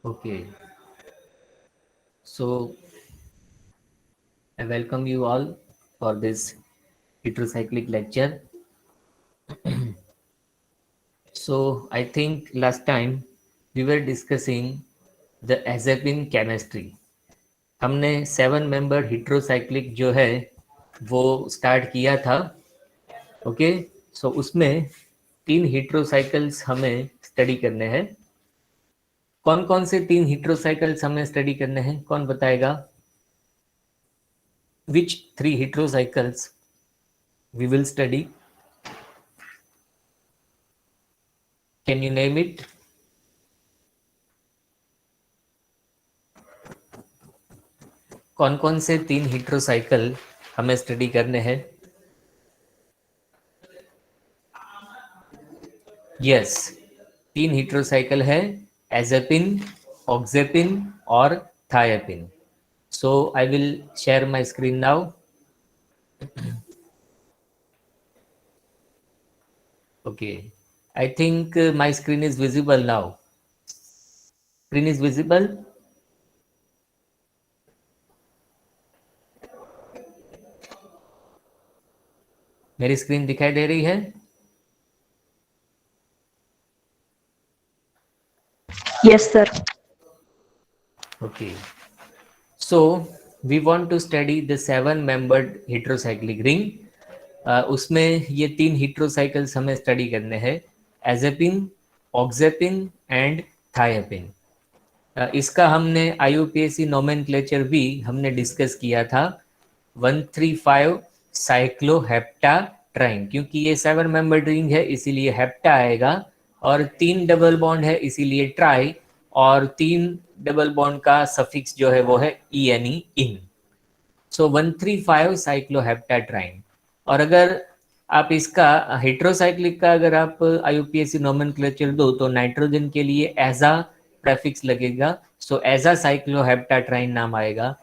Okay, so I welcome you all for this heterocyclic lecture. So I think last time we were discussing the azepin chemistry. हमने 7 member heterocyclic जो है वो start किया था. Okay, सो उसमें 3 heterocycles हमें study करने हैं. कौन कौन से 3 heterocycles हमें स्टडी करने हैं, कौन बताएगा? Which 3 heterocycles we will study? Can you name it? कौन कौन से 3 heterocycle हमें स्टडी करने हैं? यस, 3 heterocycle है, एजेपिन, ऑक्जेपिन और thiepin. So I will share my screen now. Okay, I think my screen is visible now. Screen is visible. मेरी screen दिखाई दे रही है? Yes, sir. Okay, so we want to study the 7 membered heterocyclic ring. उसमें ये 3 heterocycles हमें study करने हैं, एजेपिन, ऑक्जेपिन एंड थायपिन. इसका हमने IUPAC नोमेनक्लेचर भी हमने डिस्कस किया था, 135 साइक्लोहेप्टाट्राइन. क्योंकि ये 7 मेंबर रिंग है इसीलिए हेप्टा आएगा, और 3 डबल बॉन्ड है इसीलिए ट्राई, और 3 डबल बॉन्ड का सफिक्स जो है वो है ENE, इन. सो 135 साइक्लोहेप्टाट्राइन. और अगर आप इसका हेट्रोसाइक्लिक का अगर आप IUPAC नोमेनक्लेचर दो तो नाइट्रोजन के लिए एजा प्रेफिक्स लगेगा, सो एजा साइक्लोहेप्टाट्राइन नाम आएगा.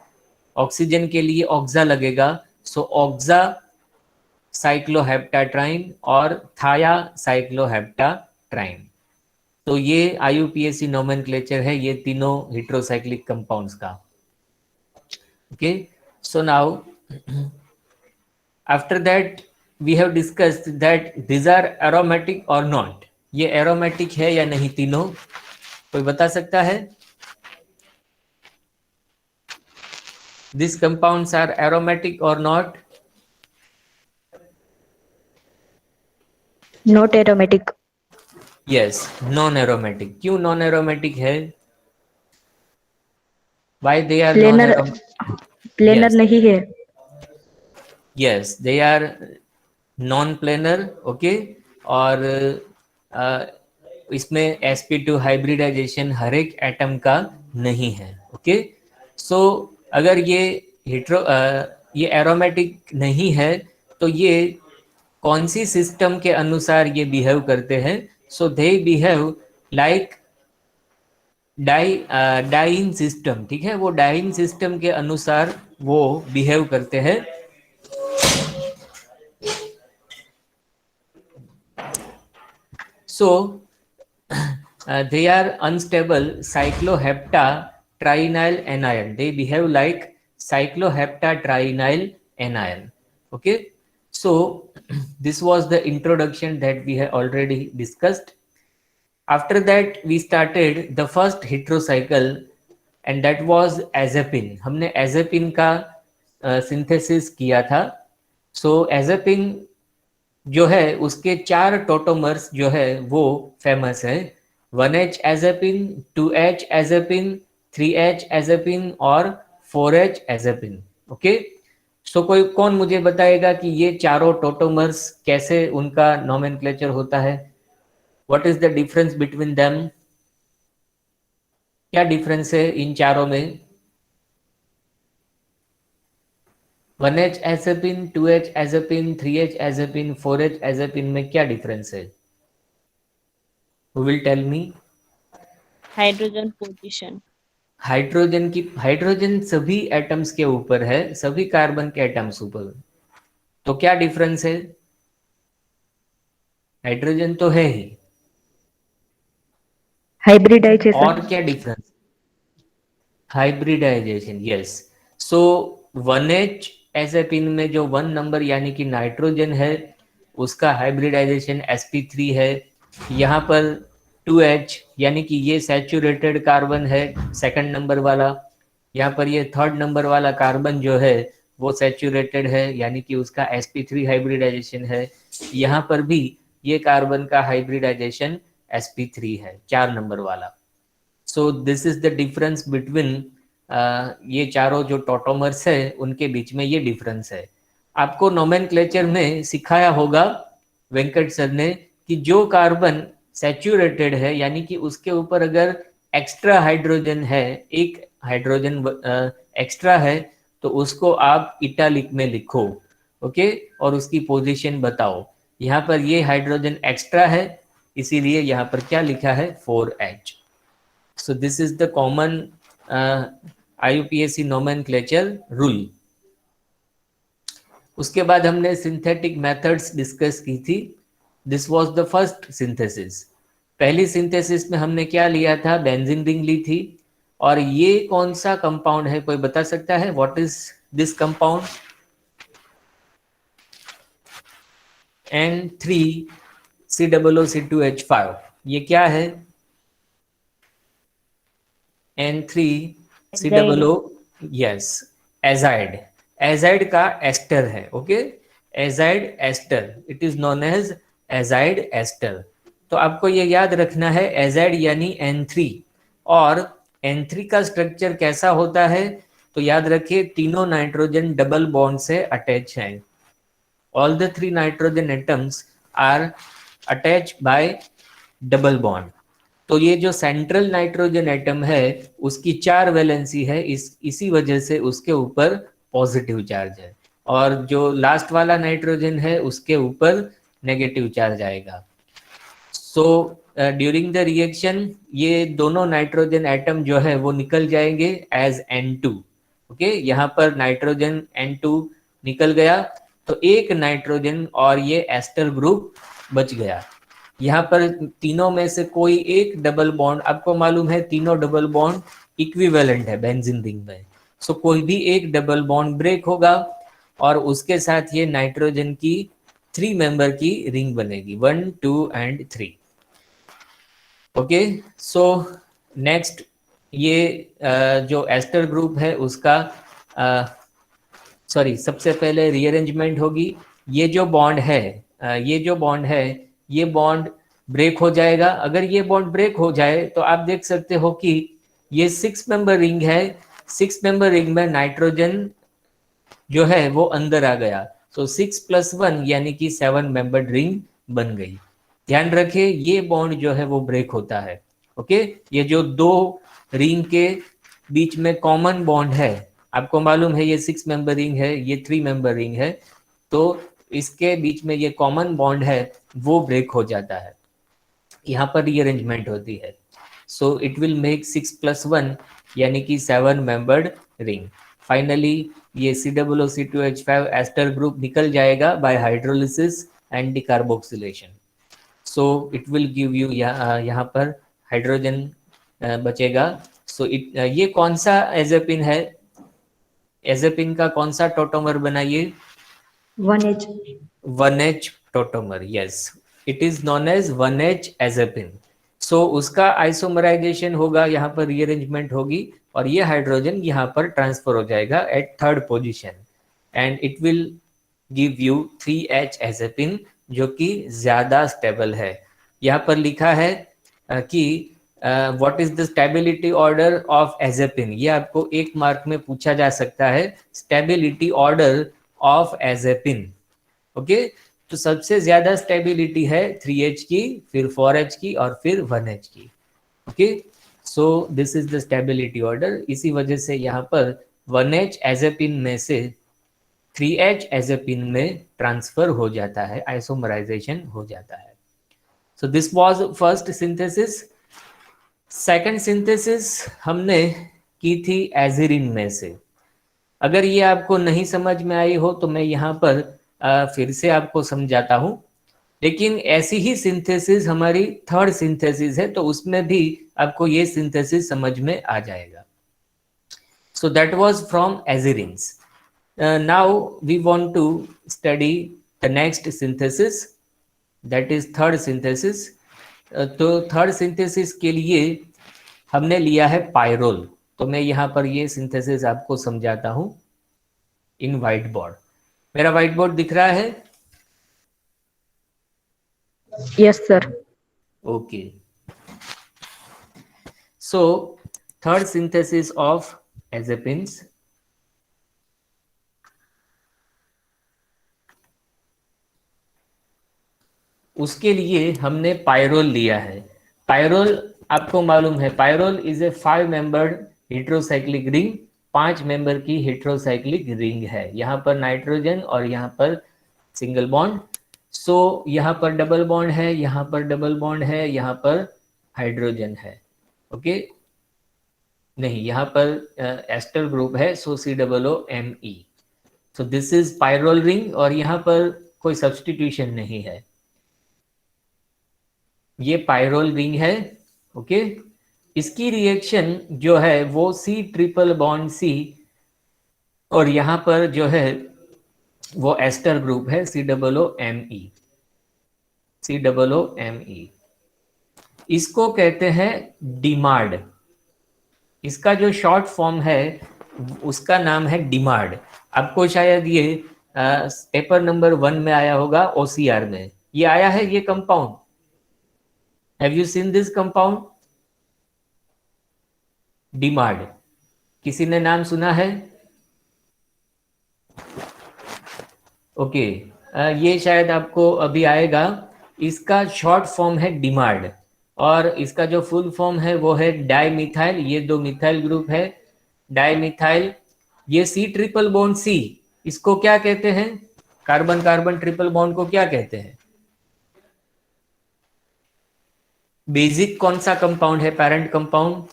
ऑक्सीजन के लिए ऑक्सा लगेगा, सो ऑक्सा साइक्लोहेप्टाट्राइन और थाया साइक्लोहेप्टाट्राइन. तो ये IUPAC नोमेनक्लेचर है ये तीनों हेट्रोसाइक्लिक कंपाउंड्स का. Okay, so now after that we have discussed that these are aromatic or not. ये aromatic है या नहीं तीनों, कोई बता सकता है? These compounds are aromatic or not? Not aromatic. Yes, non aromatic. क्यों non aromatic है? Why they are non Planar aromatic? planar Yes, नहीं है. yes, they are non planar. Okay, और इसमें sp2 हाइब्रिडाइजेशन हर एक एटम का नहीं है. ओके, सो अगर ये ये एरोमेटिक नहीं है तो ये कौन सी सिस्टम के अनुसार ये बिहेव करते हैं? So they behave like diene system. ठीक है, वो डाइन सिस्टम के अनुसार वो बिहेव करते हैं. So they are unstable cycloheptatrienyl anion. They behave like cycloheptatrienyl anion. Okay, so this was the introduction that we have already discussed. After that we started the first heterocycle and that was azepin. हमने azepin का synthesis किया था. So azepin जो है उसके 4 tautomers जो है वो फेमस है, 1H एजेपिन, 2H एजेपिन, 3H एजेपिन और 4H एजेपिन. ओके, सो कोई कौन मुझे बताएगा कि ये चारों टोटोमर्स कैसे उनका नोमेनक्लेचर होता है? What is the difference between them? क्या डिफरेंस है इन चारों में? 1H एजेपिन, 2H एजेपिन, 3H एजेपिन, 4H एजेपिन में क्या डिफरेंस है? Who will tell me? Hydrogen position. Hydrogen सभी एटम्स के ऊपर है, सभी कार्बन के एटम्स ऊपर. तो क्या डिफरेंस है? हाइड्रोजन तो है ही, Hybridization. और क्या difference? Hybridization, yes. So 1H azepine में जो 1 नंबर यानी कि नाइट्रोजन है उसका हाइब्रिडाइजेशन sp3 है। यहाँ पर 2H यानी कि ये सैचुरेटेड कार्बन है सेकंड नंबर वाला। यहाँ पर ये थर्ड नंबर वाला कार्बन जो है वो सैचुरेटेड है यानी कि उसका sp3 हाइब्रिडाइजेशन है। यहाँ पर भी ये कार्बन का हाइब्रिडाइजेशन sp3 है 4 नंबर वाला। सो this is the difference between ये चारों जो टॉटोमर्स है उनके बीच में ये डिफरेंस है। आपको नोमेनक्लेचर में सिखाया होगा वेंकट सर ने कि जो कार्बन सैचुरेटेड है यानी कि उसके ऊपर अगर एक्स्ट्रा हाइड्रोजन है, एक हाइड्रोजन एक्स्ट्रा है, तो उसको आप इटालिक में लिखो, ओके, और उसकी पोजीशन बताओ। यहाँ पर ये हाइड्रोजन एक्स्ट्रा है इसीलिए यहाँ पर क्या लिखा है 4H। So this is the common IUPAC nomenclature rule। उसके बाद हमने सिंथेटिक मेथड्स डिस्कस की थी। This was the first synthesis. पहली सिंथेसिस में हमने क्या लिया था, बेंजीन रिंग ली थी। और ये कौन सा कंपाउंड है, कोई बता सकता है what is this compound? N3COO2H5। ये क्या है? N3COO, yes, azide. एजाइड का एस्टर है, okay, azide ester, it is known as azide ester. तो आपको ये याद रखना है एजाइड यानी N3। और N3 का स्ट्रक्चर कैसा होता है, तो याद रखिए तीनों नाइट्रोजन डबल बॉन्ड से अटैच हैं। All the 3 nitrogen atoms are attach by double bond. तो ये जो सेंट्रल नाइट्रोजन एटम है उसकी 4 वैलेंसी है, इसी वजह से उसके ऊपर पॉजिटिव चार्ज है। और जो लास्ट वाला नाइट्रोजन है उसके ऊपर नेगेटिव चार्ज आएगा। सो ड्यूरिंग द रिएक्शन ये दोनों नाइट्रोजन एटम जो है वो निकल जाएंगे एज N2, ओके। यहाँ पर नाइट्रोजन N2 निकल गया तो एक नाइट्रोजन और ये एस्टर ग्रुप बच गया। यहाँ पर तीनों में से कोई एक डबल बॉन्ड, आपको मालूम है तीनों डबल बॉन्ड इक्विवेलेंट है बेंजीन रिंग में। सो कोई भी एक डबल बॉन्ड ब्रेक होगा और उसके साथ ये नाइट्रोजन की 3 मेंबर की रिंग बनेगी, 1, 2 and 3, ओके। सो नेक्स्ट ये जो एस्टर ग्रुप है उसका सॉरी सबसे पहले रीअरेंजमेंट होगी। ये जो बॉन्ड है ये बॉन्ड ब्रेक हो जाएगा। अगर ये बॉन्ड ब्रेक हो जाए तो आप देख सकते हो कि ये 6 मेंबर रिंग है। 6 मेंबर रिंग में नाइट्रोजन जो है वो अंदर आ गया, तो 6 + 1 यानी कि 7 मेंबर्ड रिंग बन गई। ध्यान रखें ये बॉन्ड जो है वो ब्रेक होता है, ओके। ये जो 2 रिंग के बीच में कॉमन बॉन्ड है, आपको मालूम है ये 6 मेंबर रिंग है, ये 3 मेंबर रिंग है, तो इसके बीच में ये कॉमन बॉन्ड है वो ब्रेक हो जाता है। यहाँ पर रीअरेंजमेंट होती है। सो इट विल मेक 6 + 1 यानी कि 7 मेंबर्ड रिंग। फाइनली ये COO2H5 एस्टर ग्रुप निकल जाएगा bye hydrolysis and decarboxylation. So it will give you यहाँ पर हाइड्रोजन बचेगा। सो ये कौन सा एजेपिन है? एजेपिन का कौन सा टोटोमर बनाइए? 1H 1H tautomer, yes, it is known as 1H azepine. So उसका आइसोमराइजेशन होगा, यहाँ पर रीअरेंजमेंट होगी और ये हाइड्रोजन यहाँ पर ट्रांसफर हो जाएगा at 3rd position and it will give you 3H azepine जो कि ज्यादा स्टेबल है। यहाँ पर लिखा है कि what is the stability order of azepine. ये आपको 1 मार्क में पूछा जा सकता है, stability order of azepine, okay. तो सबसे ज्यादा स्टेबिलिटी है 3H की, फिर 4H की और फिर 1H की, okay. So this is the stability order. इसी वजह से यहाँ पर 1H एजेपिन में से 3H एजेपिन में ट्रांसफर हो जाता है, आइसोमराइजेशन हो जाता है। सो this was first synthesis. Second synthesis हमने की थी एजिरिन में से। अगर ये आपको नहीं समझ में आई हो तो मैं यहाँ पर फिर से आपको समझाता हूँ, लेकिन ऐसी ही सिंथेसिस हमारी 3rd सिंथेसिस है तो उसमें भी आपको ये सिंथेसिस समझ में आ जाएगा। So that was from azerines. Now we want to study the next synthesis, that is third synthesis. तो थर्ड सिंथेसिस के लिए हमने लिया है पायरोल। तो मैं यहाँ पर ये सिंथेसिस आपको समझाता हूँ इन व्हाइट बोर्ड। मेरा व्हाइट बोर्ड दिख रहा है? Yes, sir. Okay, so third synthesis of azepines. उसके लिए हमने पायरोल लिया है। पायरोल आपको मालूम है, pyrrole is a 5 membered heterocyclic ring, 5 member की हेट्रोसाइक्लिक रिंग है। यहाँ पर नाइट्रोजन और यहाँ पर सिंगल बॉन्ड। सो यहाँ पर डबल बॉन्ड है, यहाँ पर डबल बॉन्ड है, यहाँ पर हाइड्रोजन है। ओके, नहीं, यहाँ पर एस्टर ग्रुप है, सो COOMe। So this is pyrrole ring और यहाँ पर कोई सब्सटीट्यूशन नहीं है, ये पायरोल रिंग है। ओके, इसकी रिएक्शन जो है वो C∧C और यहाँ पर जो है वो एस्टर ग्रुप है COOMe। COOMe इसको कहते हैं डिमार्ड। इसका जो शॉर्ट फॉर्म है उसका नाम है डिमार्ड। आपको शायद ये पेपर नंबर 1 में आया होगा, OCR में ये आया है, ये compound. Have you seen this compound DMAD? किसी ने नाम सुना है? ओके, ये शायद आपको अभी आएगा। इसका शॉर्ट फॉर्म है डिमार्ड और इसका जो फुल फॉर्म है वो है डाइमिथाइल। ये 2 मिथाइल ग्रुप है, डाइमिथाइल। ये C∧C, इसको क्या कहते हैं? कार्बन कार्बन ट्रिपल बॉन्ड को क्या कहते हैं? बेसिक कौन सा कंपाउंड है, पैरेंट कंपाउंड?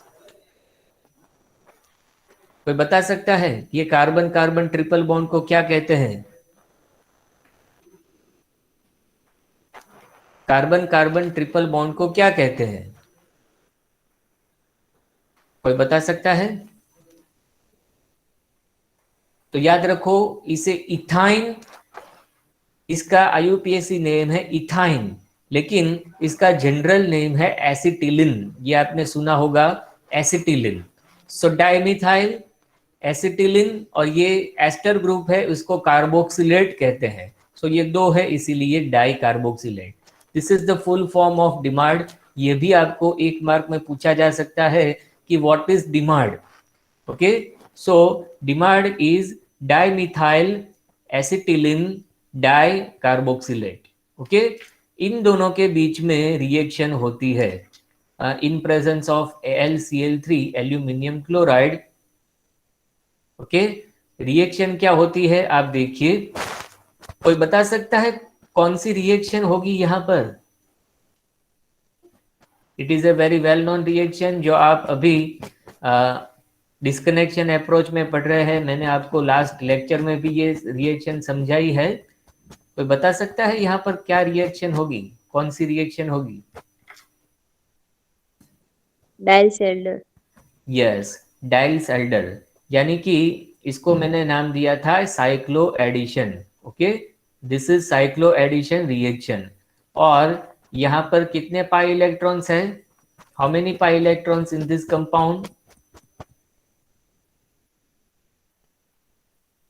कोई बता सकता है ये कार्बन कार्बन ट्रिपल बॉन्ड को क्या कहते हैं? कार्बन कार्बन ट्रिपल बॉन्ड को क्या कहते हैं? कोई बता सकता है? तो याद रखो इसे इथाइन, इसका IUPAC नेम है इथाइन, लेकिन इसका जनरल नेम है एसिटिलिन। ये आपने सुना होगा, एसिटिलिन। सो डाइमिथाइल एसिटिलिन और ये एस्टर ग्रुप है, उसको कार्बोक्सिलेट कहते हैं। सो ये 2 है, इसीलिए dicarboxylate. This is the full form of DMAD. ये भी आपको 1 मार्क में पूछा जा सकता है कि what is DMAD. Okay, so DMAD is dimethyl acetylene dicarboxylate. Okay, इन दोनों के बीच में रिएक्शन होती है in presence of AlCl3 aluminium chloride. Okay, reaction क्या होती है आप देखिए। कोई बता सकता है कौन सी रिएक्शन होगी यहाँ पर? It is a very well known reaction जो आप अभी डिस्कनेक्शन अप्रोच में पढ़ रहे हैं। मैंने आपको लास्ट लेक्चर में भी ये रिएक्शन समझाई है। कोई बता सकता है यहाँ पर क्या रिएक्शन होगी, कौन सी रिएक्शन होगी? डाइल्स-एल्डर। यस, डाइल्स-एल्डर, यानी कि इसको मैंने नाम दिया था cyclo addition. Okay, this is cyclo addition reaction. और यहाँ पर कितने पाई इलेक्ट्रॉन्स हैं? How many pi electrons in this compound?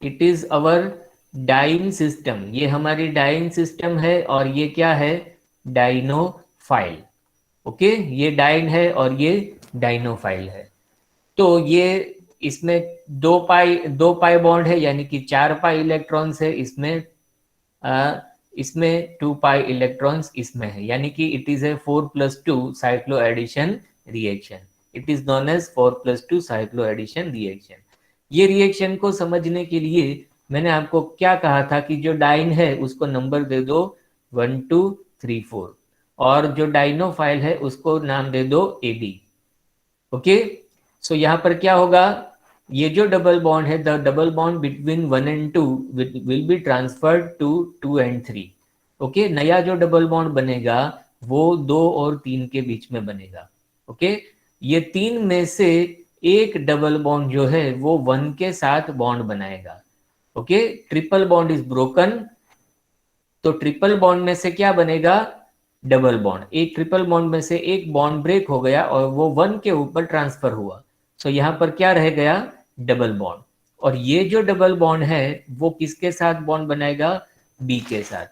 It is our diene system. ये हमारी डाइन सिस्टम है और ये क्या है? डाइनोफाइल। ओके, ये डाइन है और ये डाइनोफाइल है। तो ये इसमें 2 पाई बॉन्ड है, यानी कि 4 पाई इलेक्ट्रॉन्स है इसमें। इसमें 2 पाई इलेक्ट्रॉन्स इसमें है, यानी कि it is a 4+2 cyclo addition reaction. It is known as 4+2 cyclo addition reaction. ये रिएक्शन को समझने के लिए मैंने आपको क्या कहा था कि जो डाइन है उसको नंबर दे दो 1 2 3 4 और जो डाइनोफाइल है उसको नाम दे दो AB। ओके, सो यहाँ पर क्या होगा? ये जो डबल बॉन्ड है, the double bond between 1 and 2 will be transferred to 2 and 3। Okay, नया जो डबल बॉन्ड बनेगा वो 2 और 3 के बीच में बनेगा। ओके, ये 3 में से एक डबल बॉन्ड जो है वो 1 के साथ बॉन्ड बनाएगा। Okay, triple bond is broken, तो ट्रिपल बॉन्ड में से क्या बनेगा? Double bond. एक ट्रिपल बॉन्ड में से एक बॉन्ड ब्रेक हो गया और वो 1 के ऊपर ट्रांसफर हुआ, सो यहाँ पर क्या रह गया? Double bond. और ये जो डबल बॉन्ड है वो किसके साथ बॉन्ड बनाएगा? बी के साथ।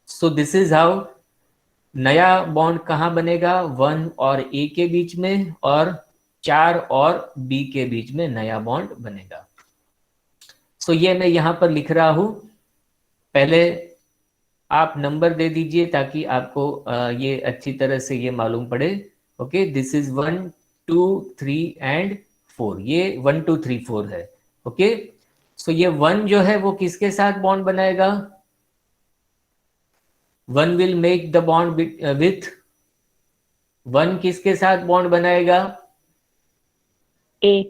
सो दिस इज हाउ नया बॉन्ड कहाँ बनेगा? 1 और ए के बीच में, और 4 और बी के बीच में नया बॉन्ड बनेगा। सो ये मैं यहाँ पर लिख रहा हूँ, पहले आप नंबर दे दीजिए ताकि आपको ये अच्छी तरह से ये मालूम पड़े। ओके, दिस इज 1 2 3 एंड 4, ये 1 2 3 4 है। ओके, सो ये 1 जो है वो किसके साथ बॉन्ड बनाएगा? 1 will make the bond with 1 किसके साथ बॉन्ड बनाएगा? A.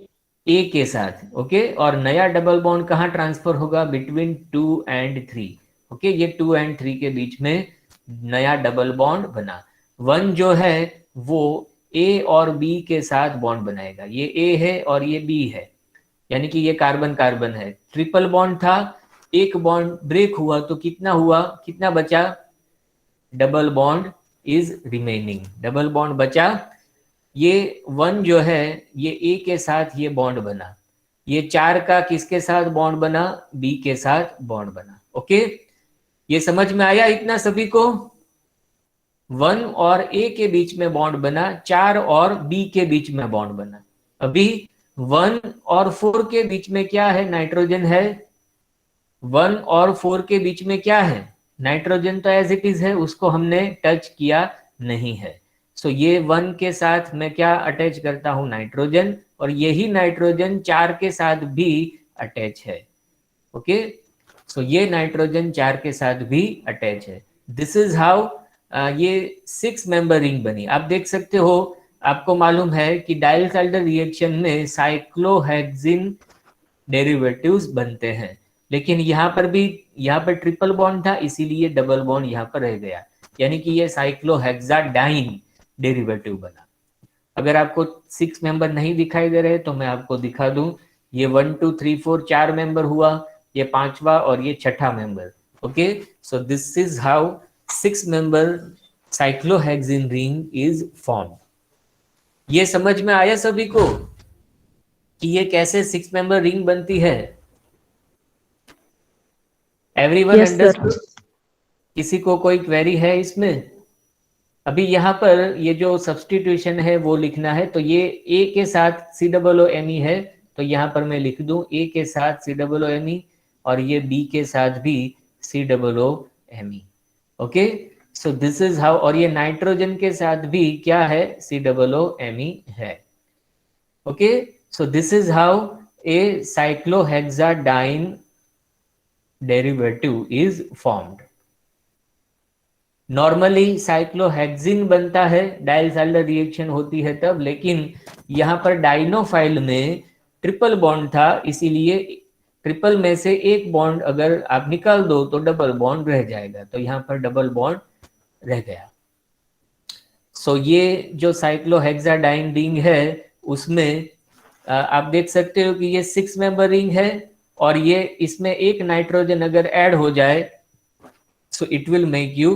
ए के साथ। ओके, और नया डबल बॉन्ड कहाँ ट्रांसफर होगा? Between 2 and 3। ओके, ये 2 एंड 3 के बीच में नया डबल बॉन्ड बना। 1 जो है वो ए और बी के साथ बॉन्ड बनाएगा। ये ए है और ये बी है, यानी कि ये कार्बन कार्बन है। ट्रिपल बॉन्ड था, एक बॉन्ड ब्रेक हुआ तो कितना हुआ? कितना बचा? Double bond is remaining, double bond बचा। ये 1 जो है ये ए के साथ ये बॉन्ड बना, ये 4 का किसके साथ बॉन्ड बना? बी के साथ बॉन्ड बना। ओके, ये समझ में आया इतना सभी को? 1 और ए के बीच में बॉन्ड बना, 4 और बी के बीच में बॉन्ड बना। अभी 1 और 4 के बीच में क्या है? नाइट्रोजन है। 1 और 4 के बीच में क्या है? नाइट्रोजन तो एज इट इज है, उसको हमने टच किया नहीं है। सो ये 1 के साथ मैं क्या अटैच करता हूं? नाइट्रोजन, और यही नाइट्रोजन 4 के साथ भी अटैच है। ओके, सो ये नाइट्रोजन 4 के साथ भी अटैच है। दिस इज हाउ ये 6 मेंबर रिंग बनी। आप देख सकते हो, आपको मालूम है कि डाइल्साइडर रिएक्शन में साइक्लोहेक्सिन डेरिवेटिव्स बनते हैं, लेकिन यहाँ पर ट्रिपल बॉन्ड था, इसीलिए डबल बॉन्ड यहाँ पर रह गया, यानी कि ये साइक्लोहेक्साडाइन डेरिवेटिव बना। अगर आपको 6 मेंबर नहीं दिखाई दे रहे तो मैं आपको दिखा दूं, ये 1 2 3 4 4 मेंबर हुआ, ये 5वां और ये 6ठा member. Okay, so this is how 6 member cyclohexene ring is form. ये समझ में आया सभी को कि ये कैसे 6 मेंबर रिंग बनती है? Everyone Yes, sir. अंडरस्टूड? किसी को कोई क्वेरी है इसमें? अभी यहाँ पर ये जो सब्स्टिट्यूशन है वो लिखना है, तो ये ए के साथ COOMe है, तो यहाँ पर मैं लिख दूं ए के साथ COOMe, और ये बी के साथ भी COOMe। Okay, so this is how, और ये नाइट्रोजन के साथ भी क्या है? COOMe है। Okay, so this is how a cyclohexadiene derivative is formed. Normally cyclohexene बनता है, डाइल्साइडर रिएक्शन होती है तब, लेकिन यहाँ पर डाइनोफाइल में ट्रिपल बॉन्ड था, इसीलिए ट्रिपल में से एक बॉन्ड अगर आप निकाल दो तो डबल बॉन्ड रह जाएगा, तो यहाँ पर डबल बॉन्ड रह गया। सो ये जो साइक्लोहेक्साडाइन रिंग है उसमें आप देख सकते हो कि ये 6 मेंबर रिंग है, और ये इसमें एक नाइट्रोजन अगर ऐड हो जाए so it will make you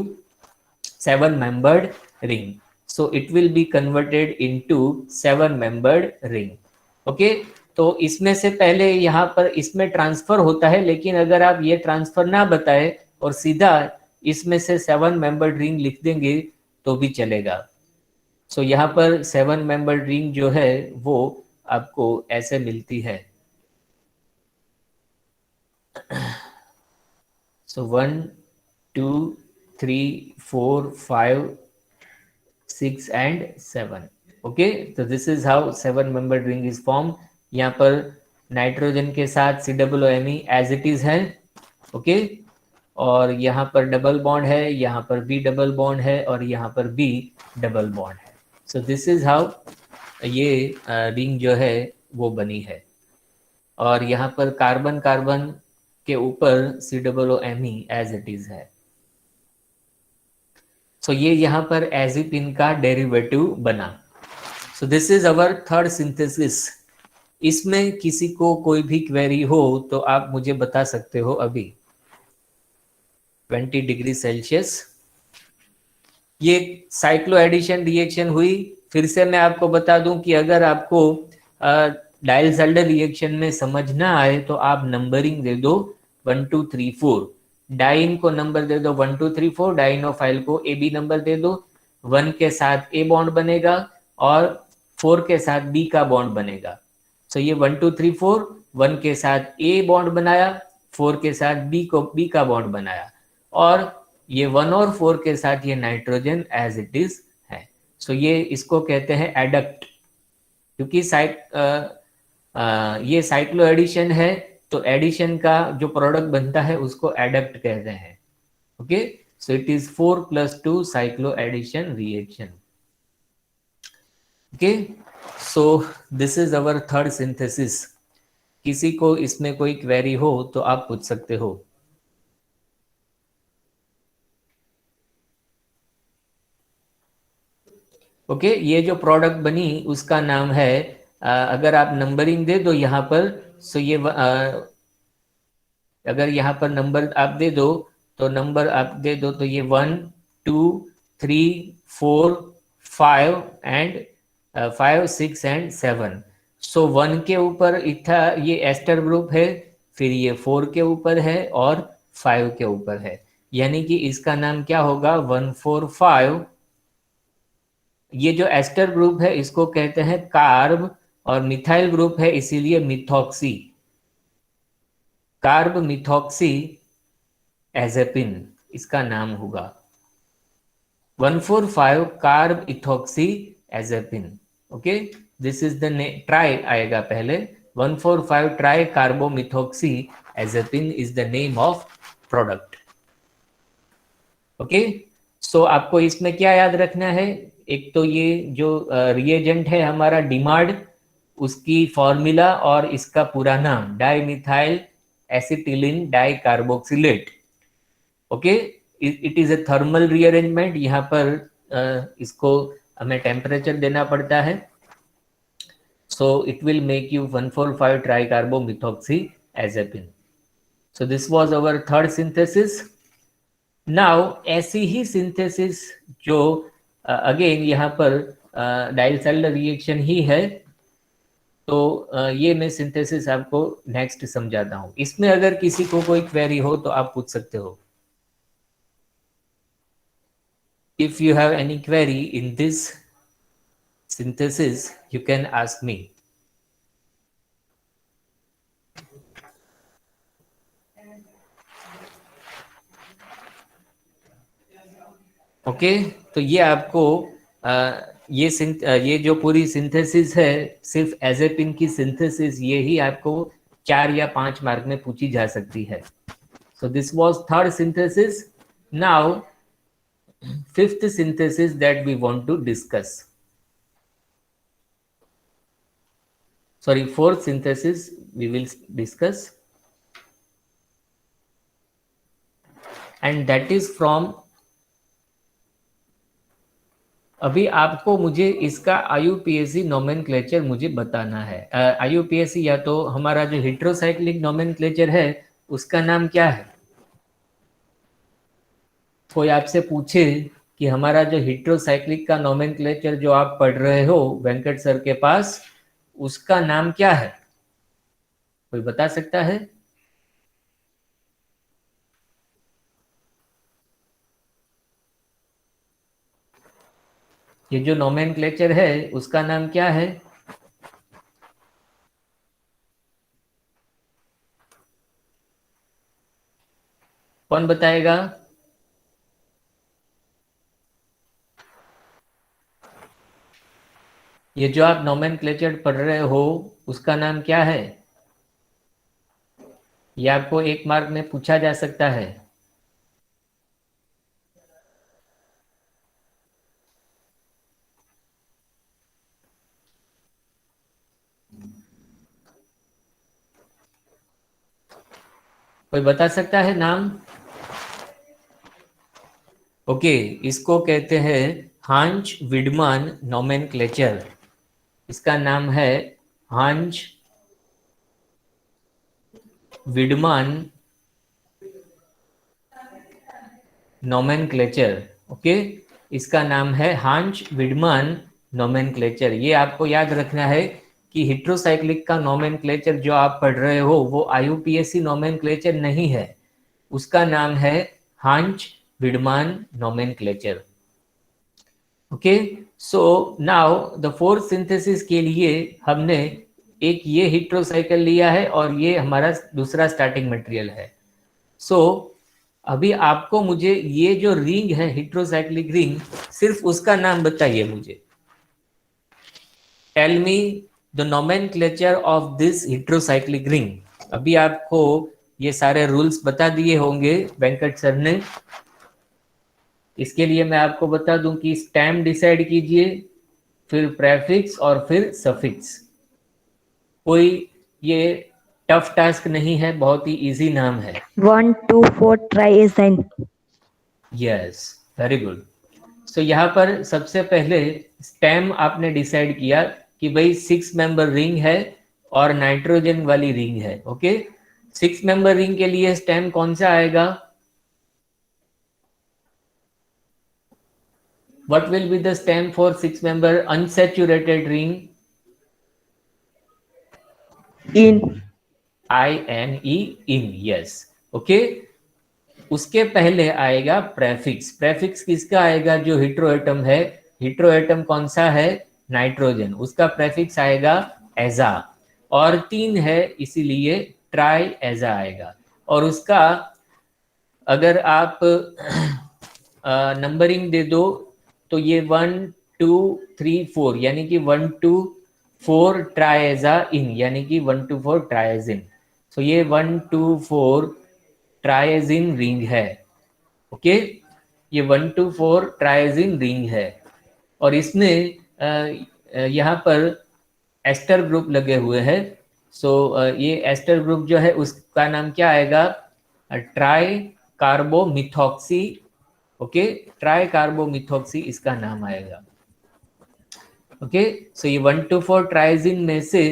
7 membered ring, so it will be converted into 7 membered ring. Okay, तो इसमें से पहले यहाँ पर इसमें ट्रांसफर होता है, लेकिन अगर आप ये ट्रांसफर ना बताए और सीधा इसमें से 7 मेंबर्ड रिंग लिख देंगे तो भी चलेगा। सो यहाँ पर 7 मेंबर्ड रिंग जो है वो आपको ऐसे मिलती है। सो 1 2 3 4 5 6 and 7। ओके, तो this is how 7 membered ring is form. यहाँ पर नाइट्रोजन के साथ COOMe एज इट इज है। ओके, और यहाँ पर डबल बॉन्ड है, यहाँ पर भी डबल बॉन्ड है, और यहाँ पर भी डबल बॉन्ड है। सो दिस इज हाउ ये रिंग जो है वो बनी है, और यहाँ पर कार्बन कार्बन के ऊपर COOMe एज इट इज है। सो ये यहाँ पर एजिपिन का डेरिवेटिव बना। सो this is our third synthesis इसमें किसी को कोई भी क्वेरी हो तो आप मुझे बता सकते हो अभी। 20 डिग्री सेल्सियस, ये साइक्लो एडिशन रिएक्शन हुई। फिर से मैं आपको बता दूं कि अगर आपको डाइल्स-हल्डर रिएक्शन में समझ ना आए तो आप नंबरिंग दे दो 1 2 3 4। डाइन को नंबर दे दो 1 2 3 4, डाइनोफाइल को ए बी नंबर दे दो। 1 के साथ ए बॉन्ड बनेगा और 4 के साथ बी का बॉन्ड बनेगा। सो ये 1 2 3 4, 1 के साथ ए बॉन्ड बनाया, 4 के साथ बी का बॉन्ड बनाया, और ये 1 और 4 के साथ ये नाइट्रोजन एज इट इज है। सो ये इसको कहते हैं एडक्ट, क्योंकि ये साइक्लो एडिशन है तो एडिशन का जो प्रोडक्ट बनता है उसको एडक्ट कहते हैं। Okay, so it is 4+2 cyclo addition reaction. Okay, so this is our third synthesis. किसी को इसमें कोई क्वेरी हो तो आप पूछ सकते हो। ओके, ये जो प्रोडक्ट बनी उसका नाम है, अगर आप नंबरिंग दे दो यहाँ पर, सो ये अगर यहाँ पर नंबर आप दे दो तो नंबर आप दे दो तो ये 1 2 3 4 5 एंड 5 6 एंड 7। सो 1 के ऊपर इथा ये एस्टर ग्रुप है, फिर ये 4 के ऊपर है और 5 के ऊपर है, यानी कि इसका नाम क्या होगा 145। ये जो एस्टर ग्रुप है इसको कहते हैं कार्ब, और मिथाइल ग्रुप है इसीलिए मिथॉक्सी। कार्ब मिथॉक्सी एजेपिन इसका नाम होगा। 145 carbethoxy azepine. Okay, this is the tri आएगा पहले। 145 tri carbomethoxy azepine is the name of product. Okay, so आपको इसमें क्या याद रखना है, एक तो ये जो रिएजेंट है हमारा डिमार्ड, उसकी फॉर्मूला और इसका पूरा नाम dimethyl acetylene dicarboxylate. Okay, it is a thermal rearrangement. यहाँ पर इसको हमें टेम्परेचर देना पड़ता है। So it will make you 145 tricarbomethoxy azepine. So this was our third synthesis. Now ऐसी ही सिंथेसिस जो अगेन यहाँ पर डाइल्स-हल्डर रिएक्शन ही है, तो ये मैं सिंथेसिस आपको नेक्स्ट समझाता हूँ। इसमें अगर किसी को कोई क्वेरी हो तो आप पूछ सकते हो। If you have any query in this synthesis, you can ask me. Okay, तो ये आपको ये जो पूरी सिंथेसिस है, सिर्फ एजेपिन की सिंथेसिस, ये ही आपको 4 या 5 मार्क में पूछी जा सकती है। सो this was third synthesis. Now fifth synthesis that we want to discuss. Sorry, fourth synthesis we will discuss, and that is from, अभी आपको मुझे इसका IUPAC नोमेनक्लेचर मुझे बताना है। IUPAC या तो हमारा जो हेट्रोसाइक्लिक नोमेनक्लेचर है उसका नाम क्या है। कोई आपसे पूछे कि हमारा जो हेट्रोसाइक्लिक का नोमेनक्लेचर जो आप पढ़ रहे हो वेंकट सर के पास, उसका नाम क्या है, कोई बता सकता है। ये जो नोमेनक्लेचर है उसका नाम क्या है। कौन बताएगा। ये जो आप नोमेनक्लेचर पढ़ रहे हो उसका नाम क्या है, ये आपको 1 मार्क में पूछा जा सकता है। कोई बता सकता है नाम। ओके, इसको कहते हैं हांच विडमान नोमेनक्लेचर। इसका नाम है हांच विडमान नोमेनक्लेचर। ओके, इसका नाम है हांच विडमान नोमेनक्लेचर। ये आपको याद रखना है कि हेट्रोसाइक्लिक का नोमेनक्लेचर जो आप पढ़ रहे हो वो आईयूपीएसी नोमेनक्लेचर नहीं है, उसका नाम है Hantzsch Widman nomenclature. Okay, so now the fourth synthesis के लिए हमने एक ये हेट्रोसाइकिल लिया है और ये हमारा दूसरा स्टार्टिंग मटेरियल है। सो अभी आपको मुझे ये जो रिंग है हेट्रोसाइक्लिक रिंग, सिर्फ उसका नाम बताइए मुझे। Tell me the nomenclature of this heterocyclic ring. अभी आपको ये सारे रूल्स बता दिए होंगे वेंकट सर ने। इसके लिए मैं आपको बता दूं कि स्टेम डिसाइड कीजिए, फिर प्रेफिक्स और फिर सफिक्स। कोई ये टफ टास्क नहीं है, बहुत ही इजी नाम है। 1, 2, 4 triazine. Yes, very good. सो यहाँ पर सबसे पहले स्टेम आपने डिसाइड किया कि भाई 6 मेंबर रिंग है और नाइट्रोजन वाली रिंग है। ओके, 6 मेंबर रिंग के लिए स्टेम कौन सा आएगा? What will be the stem for 6 member unsaturated ring? In. INE, in, yes. Okay, उसके पहले आएगा प्रेफिक्स। प्रेफिक्स किसका आएगा? जो हेट्रो एटम है, हेट्रो एटम कौन सा है? नाइट्रोजन, उसका प्रेफिक्स आएगा एजा। और 3 है इसीलिए ट्राई एजा आएगा। और उसका अगर आप नंबरिंग दे दो तो ये 1 2 3 4 यानी कि 1 2 4 ट्राइजा इन, यानी कि 1 2 4 ट्राइजिन। सो ये 1 2 4 ट्राइजिन रिंग है। ओके, ये 1 2 4 ट्राइजिन रिंग है और इसमें यहाँ पर एस्टर ग्रुप लगे हुए हैं। सो ये एस्टर ग्रुप जो है उसका नाम क्या आएगा? ट्राई कार्बोमिथॉक्सी। ओके, ट्राई कार्बोमिथॉक्सी इसका नाम आएगा। ओके, सो ये 1 2 4 ट्राइजिन में से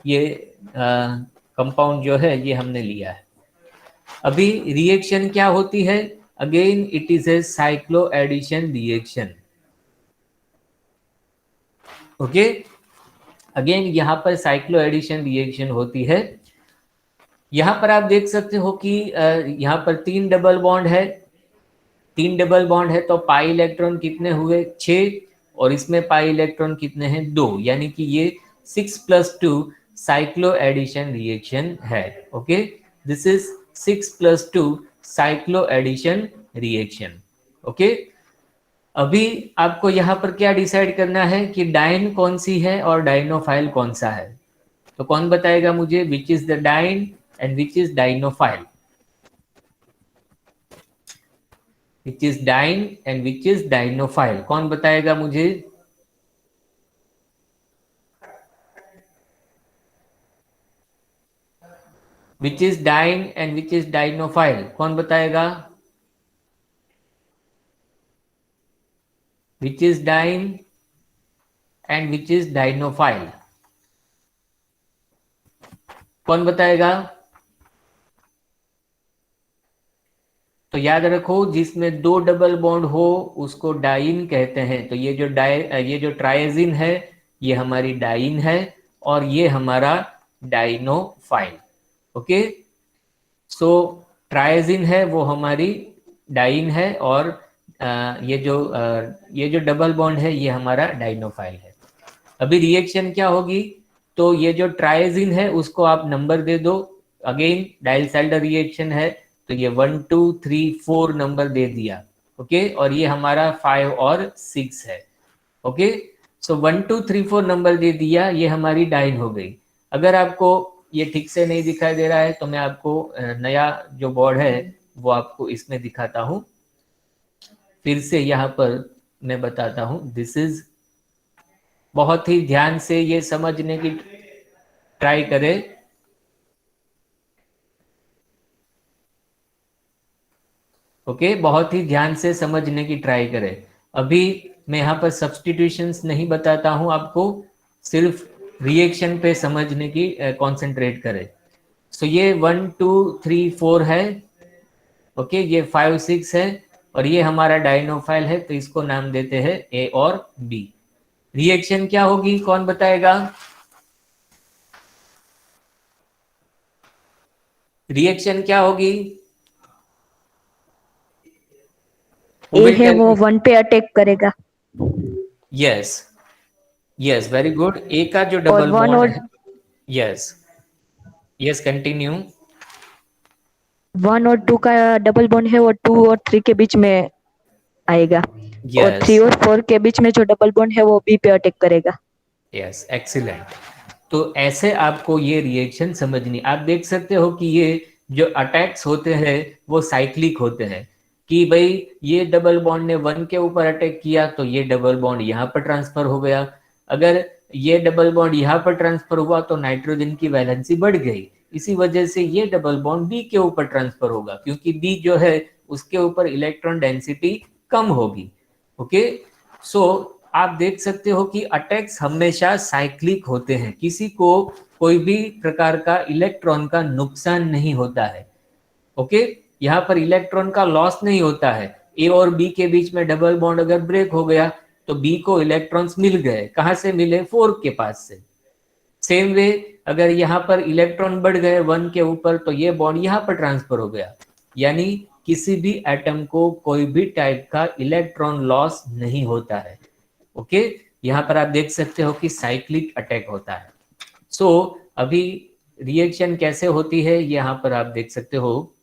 ये कंपाउंड जो है ये हमने लिया है। अभी रिएक्शन क्या होती है? Again it is a cyclo addition reaction. Okay, again यहाँ पर साइक्लो एडिशन रिएक्शन होती है। यहाँ पर आप देख सकते हो कि यहाँ पर 3 डबल बॉन्ड है। 3 डबल बॉन्ड है तो पाई इलेक्ट्रॉन कितने हुए? 6, और इसमें पाई इलेक्ट्रॉन कितने हैं? 2, यानी कि ये 6+2 साइक्लो एडिशन रिएक्शन है। Okay, this is 6+2 cyclo addition reaction. Okay, अभी आपको यहाँ पर क्या डिसाइड करना है कि डाइन कौन सी है और डाइनोफाइल कौन सा है। तो कौन बताएगा मुझे which is the diene and which is dienophile? Which is diene and which is dienophile, कौन बताएगा मुझे? Which is diene and which is dienophile, कौन बताएगा? Which is diene and which is dienophile, कौन बताएगा? तो याद रखो, जिसमें 2 डबल बॉन्ड हो उसको डाइन कहते हैं। तो ये जो ट्राइजिन है ये हमारी डाइन है और ये हमारा डाइनोफाइल। ओके, सो ट्राइजिन है वो हमारी डाइन है और ये जो डबल बॉन्ड है ये हमारा डाइनोफाइल है। अभी रिएक्शन क्या होगी? तो ये जो ट्राइजिन है उसको आप नंबर दे दो। अगेन डाइलसैल्डर रिएक्शन है तो ये 1 2 3 4 नंबर दे दिया। ओके, और ये हमारा 5 और 6 है। ओके, सो 1 2 3 4 नंबर दे दिया, ये हमारी डाइन हो गई। अगर आपको ये ठीक से नहीं दिखाई दे रहा है तो मैं आपको नया जो बोर्ड है वो आपको इसमें दिखाता हूँ। फिर से यहाँ पर मैं बताता हूँ, दिस इज, बहुत ही ध्यान से ये समझने की ट्राई करें। ओके, बहुत ही ध्यान से समझने की ट्राई करें। अभी मैं यहाँ पर सब्स्टिट्यूशंस नहीं बताता हूँ आपको, सिर्फ रिएक्शन पे समझने की कंसंट्रेट करें। सो ये 1 2 3 4 है, ओके, ये 5 6 है, और ये हमारा डाइनोफाइल है, तो इसको नाम देते हैं ए और बी। रिएक्शन क्या होगी, कौन बताएगा? रिएक्शन क्या होगी? ए है वो 1 पे अटैक करेगा यस, यस, वेरी गुड। ए का जो और डबल 1 बॉन्ड और है, यस, यस, कंटिन्यू। 1 और 2 का डबल बॉन्ड है वो 2 और 3 के बीच में आएगा और यस, 3 और 4 के बीच में जो डबल बॉन्ड है वो बी पे अटैक करेगा। Yes, excellent. तो ऐसे आपको ये रिएक्शन समझनी, आप देख सकते हो कि ये जो अटैक्स होते हैं वो साइक्लिक होते हैं, कि भाई ये डबल बॉन्ड ने 1 के ऊपर अटैक किया तो ये डबल बॉन्ड यहाँ पर ट्रांसफर हो गया, अगर ये डबल बॉन्ड यहाँ पर ट्रांसफर हुआ तो नाइट्रोजन की वैलेंसी बढ़ गई, इसी वजह से ये डबल बॉन्ड बी के ऊपर ट्रांसफर होगा, क्योंकि बी जो है उसके ऊपर इलेक्ट्रॉन डेंसिटी कम होगी। ओके, सो आप देख सकते हो कि अटैक्स हमेशा साइक्लिक होते हैं, किसी को कोई भी प्रकार का इलेक्ट्रॉन का नुकसान नहीं होता है। ओके, यहाँ पर इलेक्ट्रॉन का लॉस नहीं होता है। ए और बी के बीच में डबल बॉन्ड अगर ब्रेक हो गया तो बी को इलेक्ट्रॉन्स मिल गए, कहाँ से मिले? 4 के पास से। सेम वे अगर यहाँ पर इलेक्ट्रॉन बढ़ गए 1 के ऊपर तो ये बॉन्ड यहाँ पर ट्रांसफर हो गया, यानी किसी भी एटम को कोई भी टाइप का इलेक्ट्रॉन लॉस नहीं होता है। ओके, यहाँ पर आप देख सकते हो कि साइक्लिक अटैक होता है। सो अभी रिएक्शन कैसे होती है यहाँ पर आप देख सकते हो।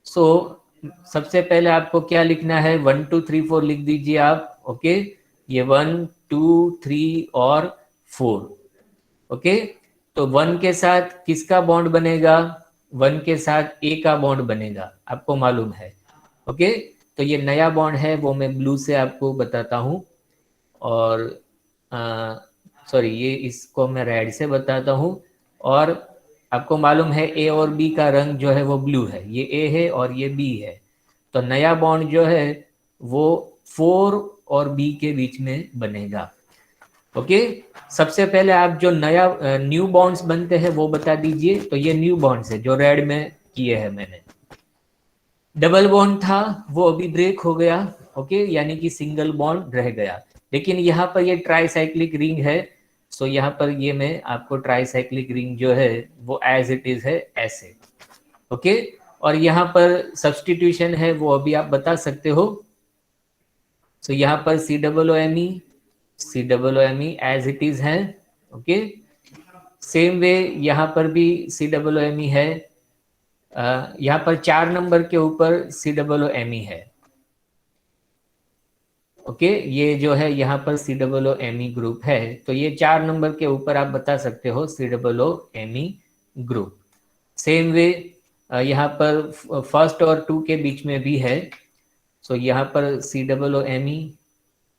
सो सबसे पहले आपको क्या लिखना है, 1 2 3 4 लिख दीजिए आप। ओके, ये 1 2 3 और 4। ओके, तो 1 के साथ किसका बॉन्ड बनेगा? 1 के साथ ए का बॉन्ड बनेगा, आपको मालूम है। ओके, तो ये नया बॉन्ड है वो मैं ब्लू से आपको बताता हूँ, और सॉरी ये इसको मैं रेड से बताता हूँ, और आपको मालूम है ए और बी का रंग जो है वो ब्लू है, ये ए है और ये बी है, तो नया बॉन्ड जो है वो 4 और बी के बीच में बनेगा। ओके, सबसे पहले आप जो नया न्यू बॉन्ड्स बनते हैं वो बता दीजिए। तो ये न्यू बॉन्ड्स है जो रेड में किए हैं मैंने। डबल बॉन्ड था वो अभी ब्रेक हो गया, ओके, यानी कि सिंगल बॉन्ड रह गया, लेकिन यहाँ पर ये ट्राईसाइक्लिक रिंग है, सो यहाँ पर ये मैं आपको ट्राईसाइक्लिक रिंग जो है वो एज इट इज है ऐसे। ओके, और यहाँ पर सब्सटीट्यूशन है वो अभी आप बता सकते हो। सो यहाँ पर COOMe एज इट इज है। ओके, सेम वे यहाँ पर भी COOMe है, यहाँ पर 4 नंबर के ऊपर COOMe है। ओके, ये जो है यहाँ पर COOMe ग्रुप है, तो ये 4 नंबर के ऊपर आप बता सकते हो COOMe ग्रुप। सेम वे यहाँ पर फर्स्ट और 2 के बीच में भी है, सो यहाँ पर COOMe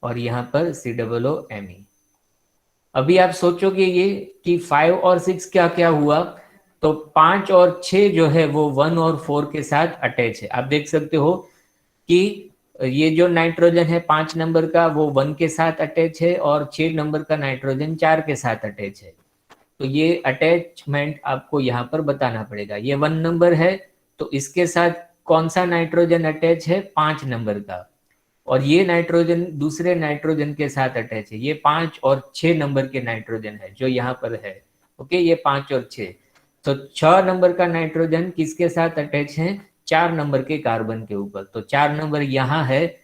और यहाँ पर COOMe। अभी आप सोचोगे ये कि 5 और 6 क्या क्या हुआ, तो 5 और 6 जो है वो 1 और 4 के साथ अटैच है। आप देख सकते हो कि ये जो नाइट्रोजन है 5 नंबर का वो 1 के साथ अटैच है, और 6 नंबर का नाइट्रोजन 4 के साथ अटैच है। तो ये अटैचमेंट आपको यहाँ पर बताना पड़ेगा। ये 1 नंबर है तो इसके साथ कौन सा नाइट्रोजन अटैच है? 5 नंबर का, और ये नाइट्रोजन दूसरे नाइट्रोजन के साथ अटैच है, ये 5 और 6 नंबर के नाइट्रोजन है जो यहाँ पर है। ओके, ये 5 और 6, तो 6 नंबर का नाइट्रोजन किसके साथ अटैच है? 4 नंबर के कार्बन के ऊपर, तो 4 नंबर यहाँ है,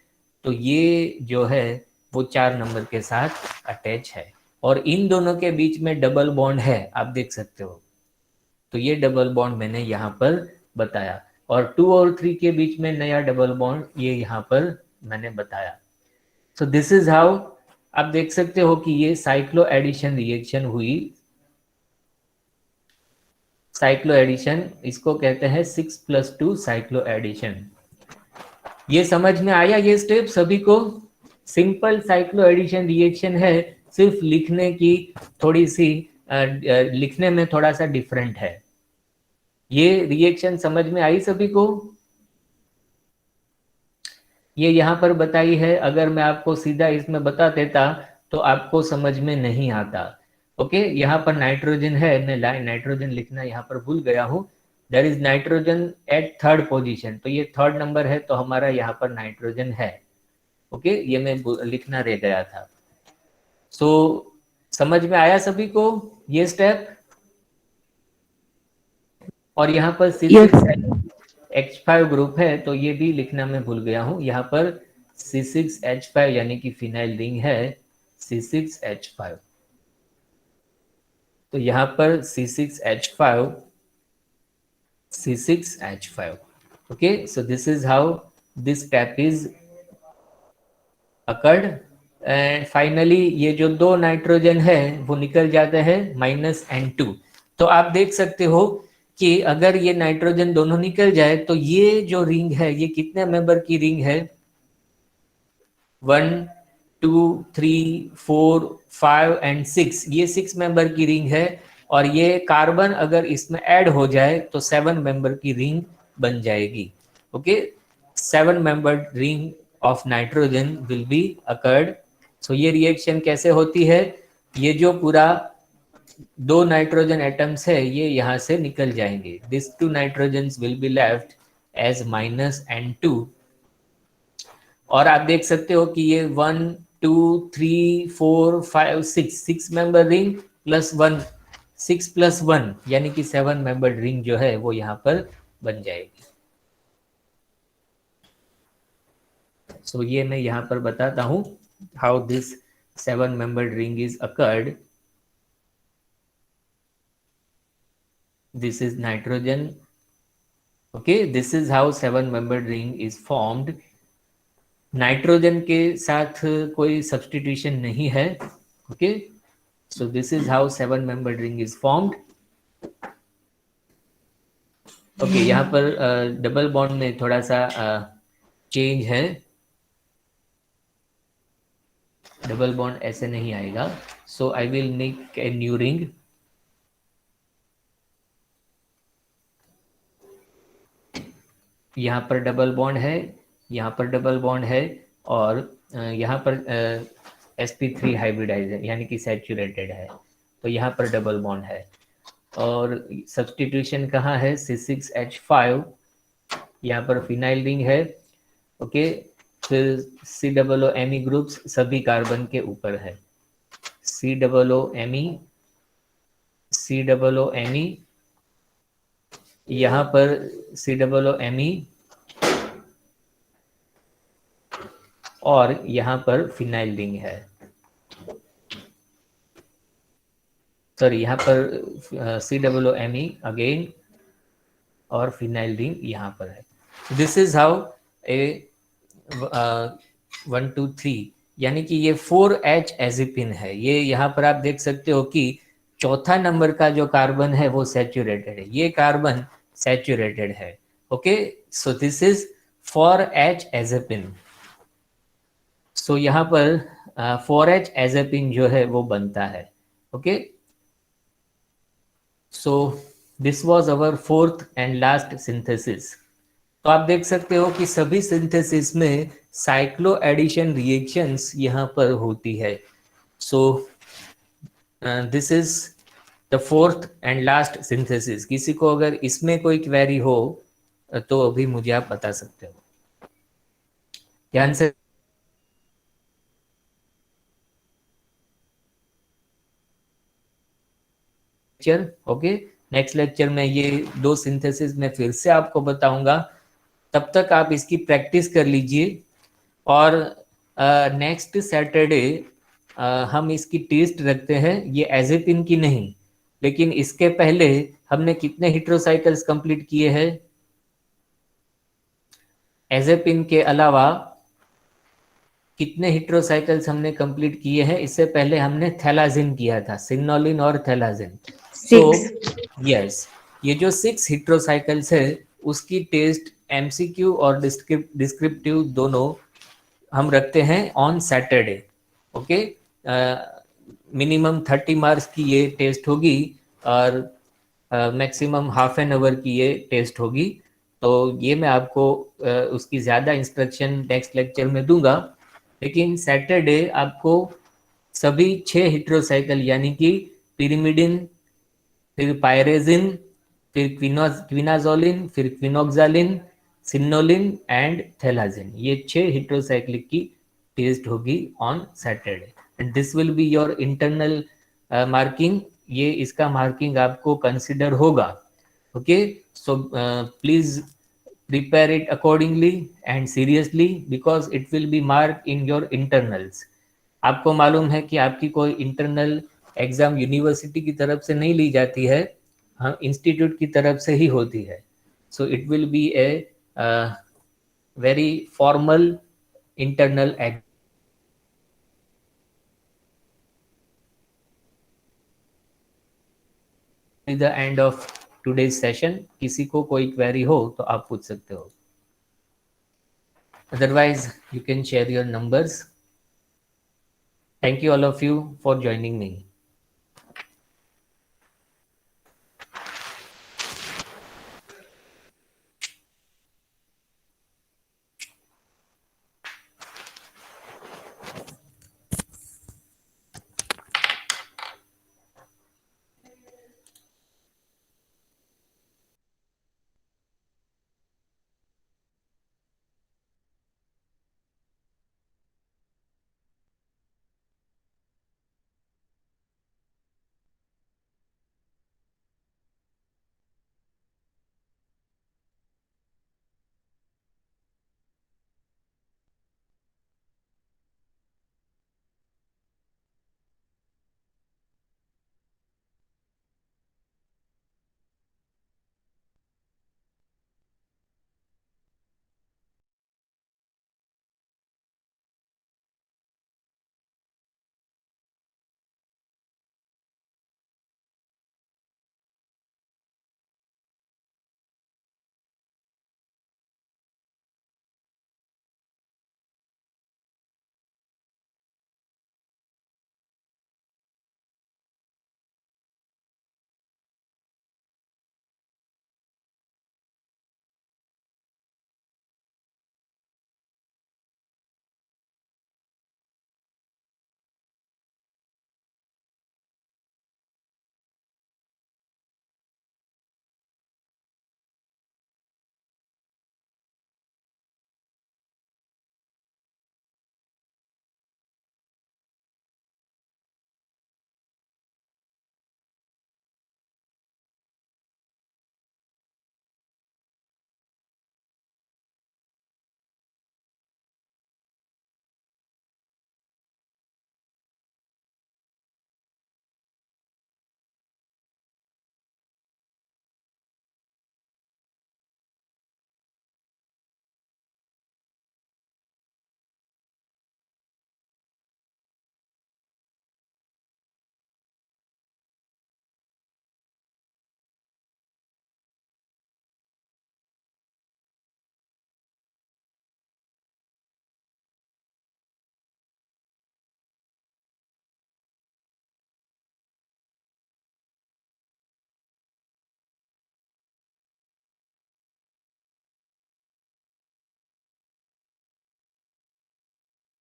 तो ये जो है वो 4 नंबर के साथ अटैच है, और इन दोनों के बीच में डबल बॉन्ड है, आप देख सकते हो। तो ये डबल बॉन्ड मैंने यहाँ पर बताया, और 2 और 3 के बीच में नया डबल बॉन्ड ये यहाँ पर मैंने बताया। सो दिस इज हाउ आप देख सकते हो कि ये साइक्लो एडिशन रिएक्शन हुई। साइक्लो एडिशन इसको कहते हैं 6+2 साइक्लो एडिशन। ये समझ में आया ये स्टेप सभी को? सिंपल साइक्लो एडिशन रिएक्शन है, सिर्फ लिखने की थोड़ी सी लिखने में थोड़ा सा डिफरेंट है। ये रिएक्शन समझ में आई सभी को? ये यहाँ पर बताई है, अगर मैं आपको सीधा इसमें बता देता तो आपको समझ में नहीं आता। ओके, यहाँ पर नाइट्रोजन है, मैं नाइट्रोजन लिखना यहाँ पर भूल गया हूँ। There is nitrogen at third position, तो ये थर्ड नंबर है, तो हमारा यहाँ पर नाइट्रोजन है। ओके, ये मैं लिखना रह गया था। सो समझ में आया सभी को ये स्टेप? और यहाँ पर C6H5 ग्रुप है, तो ये भी लिखना मैं भूल गया हूँ। यहाँ पर C6H5 यानी कि फिनाइल रिंग है C6H5। तो यहाँ पर C6H5, C6H5. Okay, so this is how this step is occurred. And finally ये जो दो नाइट्रोजन है वो निकल जाते हैं -N2। तो आप देख सकते हो कि अगर ये नाइट्रोजन दोनों निकल जाए तो ये जो रिंग है ये कितने मेंबर की रिंग है? 1 2 3 4 5 एंड 6, ये 6 मेंबर की रिंग है। और ये कार्बन अगर इसमें ऐड हो जाए तो 7 मेंबर की रिंग बन जाएगी। Okay, 7 membered ring of nitrogen will be occurred. So ये रिएक्शन कैसे होती है? ये जो पूरा दो नाइट्रोजन एटम्स है ये यहाँ से निकल जाएंगे। This 2 nitrogens will be left as -N2। और आप देख सकते हो कि ये 1 2 3 4 5 6 मेंबर रिंग प्लस 1, 6 + 1 यानी कि 7 मेंबर रिंग जो है वो यहाँ पर बन जाएगी। सो ये मैं यहाँ पर बताता हूँ how this 7 membered ring is occurred. This is nitrogen. Okay, this is how 7 membered ring is formed. Nitrogen के साथ कोई सब्स्टिट्यूशन नहीं है। Okay, so this is how 7 membered ring is formed. Okay, यहाँ पर डबल बॉन्ड में थोड़ा सा चेंज है। डबल बॉन्ड ऐसे नहीं आएगा। So I will make a new ring. यहाँ पर डबल बॉन्ड है, यहाँ पर डबल बॉन्ड है, और यहाँ पर sp3 हाइब्रिडाइज है यानी कि सैचुरेटेड है, तो यहाँ पर डबल बॉन्ड है। और सब्स्टिट्यूशन कहाँ है? C6H5, यहाँ पर फिनाइल रिंग है। ओके, फिर COOMe ग्रुप्स सभी कार्बन के ऊपर है। COOMe, COOMe, यहाँ पर COOMe और यहाँ पर फिनाइल रिंग है। सॉरी, यहाँ पर COOMe अगेन और फिनाइल रिंग यहाँ पर है। दिस इज हाउ ए 1 2 3 यानी कि ये 4H एजिपिन है। ये यहाँ पर आप देख सकते हो कि चौथा नंबर का जो कार्बन है वो सैचुरेटेड है, ये कार्बन सैचुरेटेड है। Okay, so this is 4H azepine. So यहाँ पर 4H एजेपिन जो है वो बनता है। Okay, so this was our fourth and last synthesis. तो आप देख सकते हो कि सभी सिंथेसिस में साइक्लो एडिशन रिएक्शंस यहाँ पर होती है। सो this is the fourth and last synthesis. किसी को अगर इसमें कोई क्वेरी हो तो अभी मुझे आप बता सकते हो। ध्यान से ओके, नेक्स्ट लेक्चर में ये दो सिंथेसिस में फिर से आपको बताऊंगा। तब तक आप इसकी प्रैक्टिस कर लीजिए। और नेक्स्ट सैटरडे हम इसकी टेस्ट रखते हैं, ये एजेपिन की नहीं, लेकिन इसके पहले हमने कितने हेट्रोसाइकल्स कंप्लीट किए हैं? एजेपिन के अलावा कितने हेट्रोसाइकल्स हमने कंप्लीट किए हैं? इससे पहले हमने थैलाजिन किया था, सिग्नोलिन और थैलाजिन। तो यस, ये जो 6 हेट्रोसाइकल्स है उसकी टेस्ट MCQ और डिस्क्रिप्टिव दोनों हम रखते हैं on Saturday. Okay, minimum 30 marks की ये टेस्ट होगी और मैक्सिमम हाफ एन आवर की ये टेस्ट होगी। तो ये मैं आपको उसकी ज़्यादा इंस्ट्रक्शन नेक्स्ट लेक्चर में दूंगा, लेकिन सैटरडे आपको सभी 6 हेट्रोसाइकिल यानी कि pyrimidine, फिर पायरेजिन, फिर क्विनाजोलिन, फिर क्विनोक्सालिन, सिनोलिन एंड थैलाजिन। ये 6 हेट्रोसाइक्लिक की टेस्ट होगी on Saturday and this will be your internal marking. ये इसका मार्किंग आपको कंसिडर होगा। Okay, so please prepare it accordingly and seriously because it will be marked in your internals। आपको मालूम है कि आपकी कोई इंटरनल एग्जाम यूनिवर्सिटी की तरफ से नहीं ली जाती है, हम इंस्टीट्यूट की तरफ से ही होती है। So it will be a very formal internal exam. The end of today's session. किसी को कोई क्वेरी हो तो आप पूछ सकते हो, otherwise you can share your numbers। Thank you all of you for joining me।